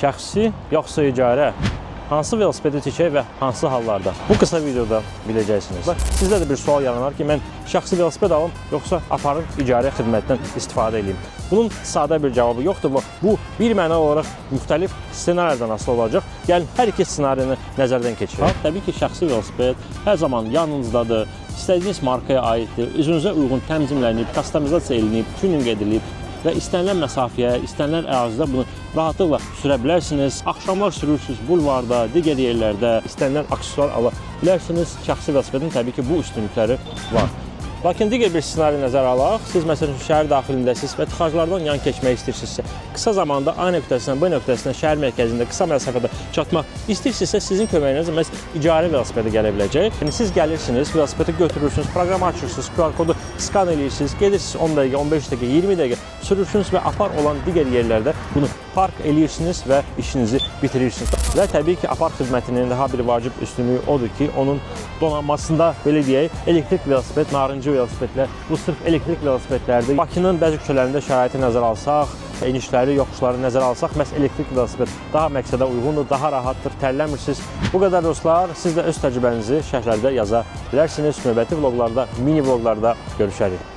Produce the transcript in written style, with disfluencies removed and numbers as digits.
şəxsi yoxsa icarə? Hansı velosipedi çəkək və hansı hallarda? Bu qısa videoda biləcəksiniz. Sizdə də bir sual yaranar ki, mən şəxsi velosiped alım, yoxsa aparım icarə xidmətindən istifadə edeyim? Bunun sadə bir cavabı yoxdur. Bu bir məna olaraq müxtəlif ssenariyadan asılı olacaq. Gəlin hər iki ssenarini nəzərdən keçirək. Təbii ki, şəxsi velosiped hər zaman yanınızdadır. İstədiyiniz markaya aiddir. Üzünüzə uyğun təmizlənib, kastomizasiya edilib, tuning edilib və istənilən məsafəyə, istənilən ərazidə bunu rahatlıqla sürə bilərsiniz. Axşamlar sürürsünüz bulvarda, digər yerlərdə istənilən aksesuar ala bilərsiniz. Şəxsi velosipedin təbii ki, bu üstünlükləri var. Lakin digər bir ssenari nəzərə alaq. Siz məsələn şəhər daxilindəsiniz və tıxaclardan yan keçmək istəyirsinizsə, qısa zamanda A nöqtəsindən B nöqtəsinə şəhər mərkəzində qısa məsafədə çatmaq istəyirsinizsə, sizin köməyinizlə məhz icarə velosipedi gələ biləcək. Yəni siz gəlirsiniz, velosipedi götürürsünüz, proqramı açırsınız, QR kodu skan edirsiniz, gedirsiniz 10 dəqiqə, 15 dəqiqə, 20 dəqiqə sürürsünüz və apar olan digər yerlərdə bunu park edirsiniz və işinizi bitirirsiniz. Və təbii ki, apar xidmətinin daha bir vacib üstünlüyü odur ki, onun donanmasında belə deyək, elektrik velosiped, narıncı velosipedlər, bu sırf elektrik velosipedlərdir. Bakının bəzi küçələrində şəraiti nəzərə alsaq, enişləri, yoxuşları nəzərə alsaq, məhz elektrik velosiped daha məqsədə uyğundur, daha rahatdır, tərləmirsiniz. Bu qədər dostlar, siz də öz təcrübənizi şərhlərdə yaza bilərsiniz. Növbəti vloqlarda, mini vloqlarda görüşərik.